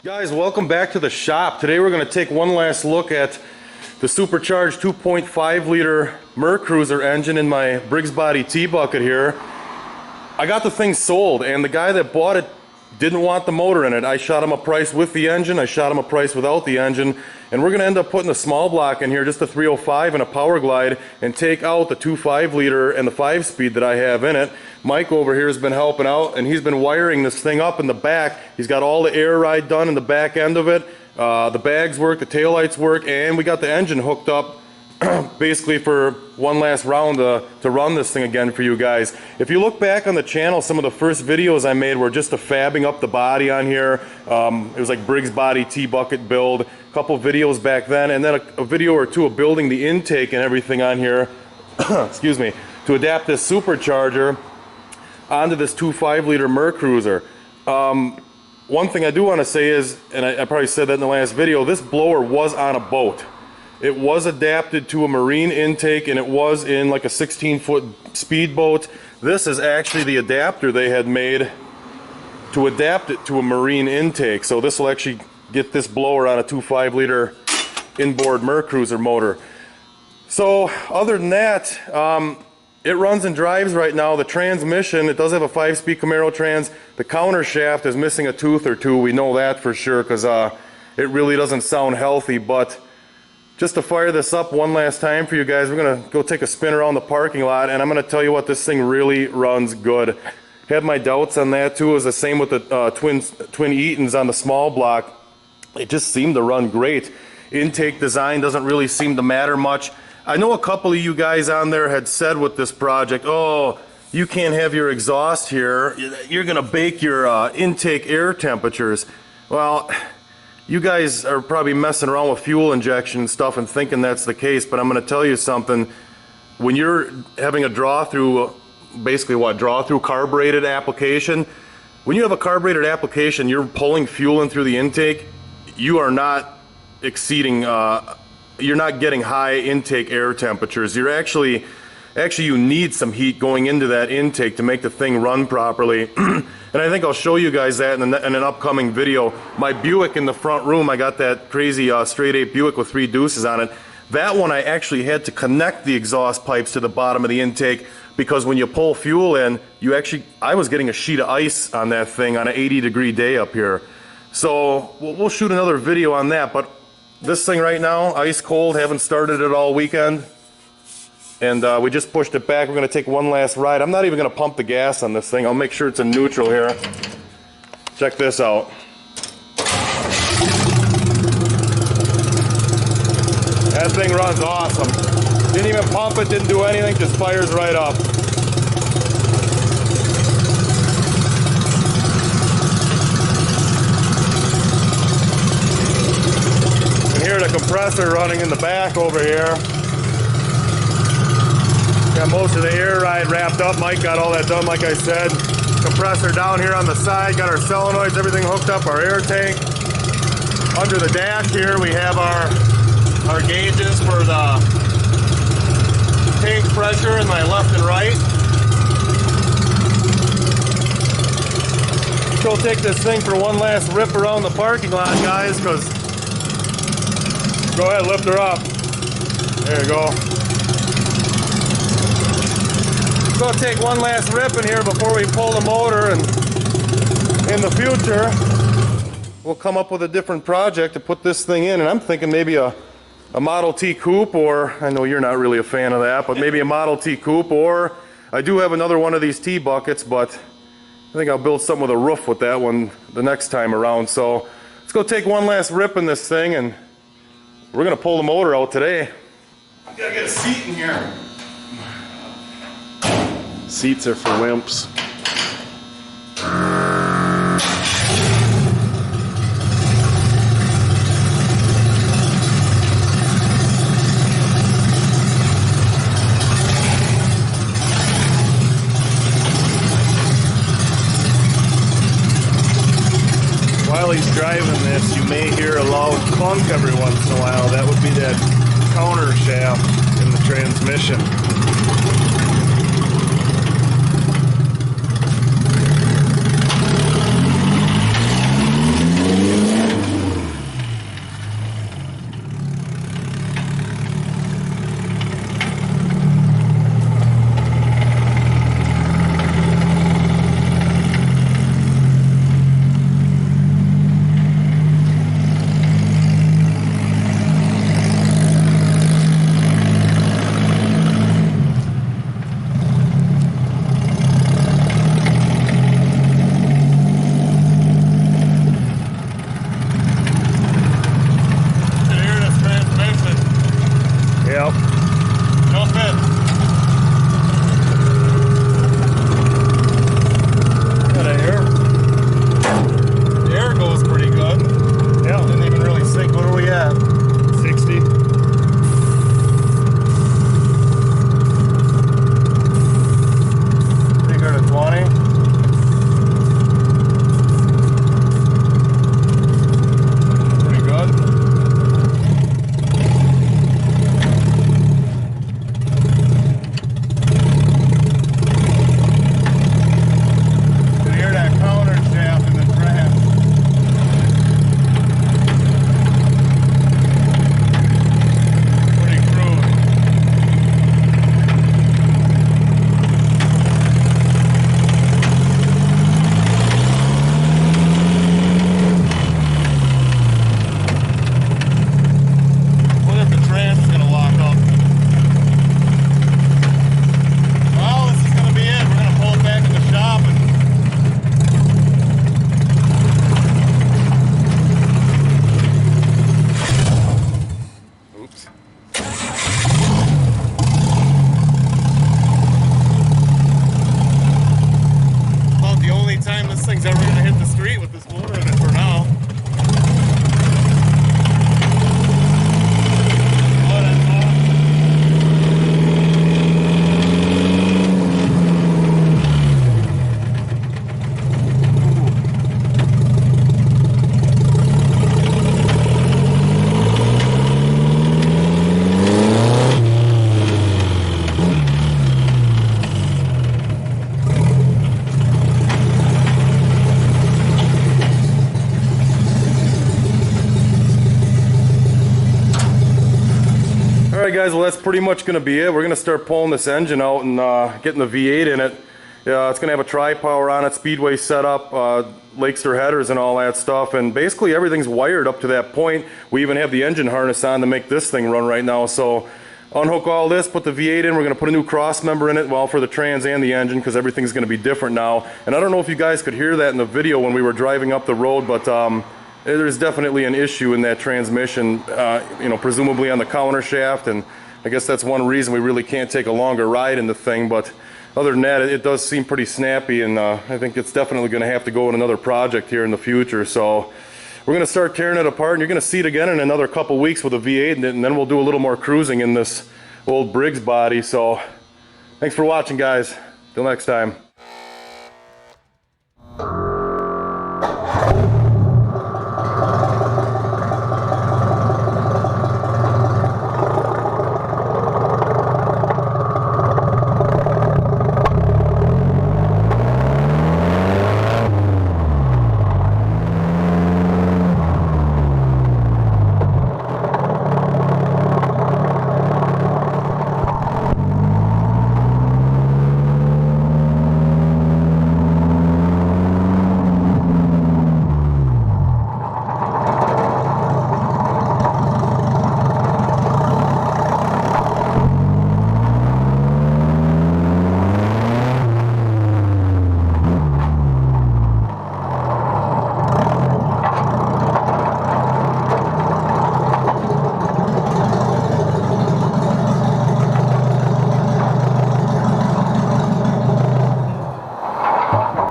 Guys, welcome back to the shop. Today we're going to take one last look at the supercharged 2.5 liter MERCRUSIER engine in my Briggs body T-bucket here. I got the thing sold, and the guy that bought it didn't want the motor in it. I shot him a price with the engine, I shot him a price without the engine, and we're going to end up putting a small block in here, just a 305 and a power glide, and take out the 2.5 liter and the 5-speed that I have in it. Mike over here has been helping out, and he's been wiring this thing up in the back. He's got all the air ride done in the back end of it. The bags work, the taillights work, and we got the engine hooked up basically for one last round to run this thing again for you guys. If you look back on the channel, some of the first videos I made were just fabbing up the body on here. It was like Briggs body T-bucket build, a couple videos back then, and then a video or two of building the intake and everything on here excuse me, to adapt this supercharger onto this 2.5 liter MERCRUSIER. One thing I do want to say is, and I probably said that in the last video, this blower was on a boat. It was adapted to a marine intake, and it was in like a 16-foot speedboat. This is actually the adapter they had made to adapt it to a marine intake. So this will actually get this blower on a 2.5 liter inboard MERCRUSIER motor. So other than that, it runs and drives right now. The transmission, it does have a 5-speed Camaro trans. The counter shaft is missing a tooth or two. We know that for sure because it really doesn't sound healthy. But just to fire this up one last time for you guys, we're going to go take a spin around the parking lot, and I'm going to tell you what, this thing really runs good. Had my doubts on that too. It was the same with the twin Eatons on the small block. It just seemed to run great. Intake design doesn't really seem to matter much. I know a couple of you guys on there had said with this project, oh, you can't have your exhaust here, you're going to bake your intake air temperatures. Well, you guys are probably messing around with fuel injection and stuff and thinking that's the case, but I'm going to tell you something. When you're having a draw-through, basically what, draw-through carbureted application, when you have a carbureted application, you're pulling fuel in through the intake, you are not exceeding, you're not getting high intake air temperatures. You're actually you need some heat going into that intake to make the thing run properly. And I think I'll show you guys that in an upcoming video. My Buick in the front room, I got that crazy straight 8 Buick with 3 deuces on it. That one I actually had to connect the exhaust pipes to the bottom of the intake, because when you pull fuel in, I was getting a sheet of ice on that thing on an 80-degree day up here. So we'll shoot another video on that, but this thing right now, ice cold, haven't started it all weekend. And we just pushed it back. We're going to take one last ride. I'm not even going to pump the gas on this thing. I'll make sure it's in neutral here. Check this out. That thing runs awesome. Didn't even pump it, didn't do anything, just fires right up. You can hear the compressor running in the back over here. Got most of the air ride wrapped up. Mike got all that done, like I said. Compressor down here on the side. Got our solenoids, everything hooked up. Our air tank. Under the dash here, we have our gauges for the tank pressure in my left and right. Go take this thing for one last rip around the parking lot, guys, because... Go ahead, lift her up. There you go. Go take one last rip in here before we pull the motor, and in the future we'll come up with a different project to put this thing in. And I'm thinking maybe a Model T Coupe, or I know you're not really a fan of that, but maybe a Model T Coupe, or I do have another one of these T-buckets, but I think I'll build something with a roof with that one the next time around. So let's go take one last rip in this thing, and we're gonna pull the motor out today. I gotta get a seat in here. Seats are for wimps. While he's driving this, you may hear a loud clunk every once in a while. That would be that counter shaft in the transmission. guys, well that's pretty much going to be it. We're going to start pulling this engine out and getting the V8 in it. It's going to have a tri-power on it, speedway setup, Lakester headers and all that stuff, and basically everything's wired up to that point. We even have the engine harness on to make this thing run right now. So unhook all this, put the V8 in. We're going to put a new cross member in it, well, for the trans and the engine, because everything's going to be different now. And I don't know if you guys could hear that in the video when we were driving up the road, but there's definitely an issue in that transmission, you know, presumably on the counter shaft, and I guess that's one reason we really can't take a longer ride in the thing. But other than that, it does seem pretty snappy, and I think it's definitely going to have to go in another project here in the future. So we're going to start tearing it apart, and you're going to see it again in another couple weeks with a V8 in it, and then we'll do a little more cruising in this old Briggs body. So thanks for watching, guys. Till next time.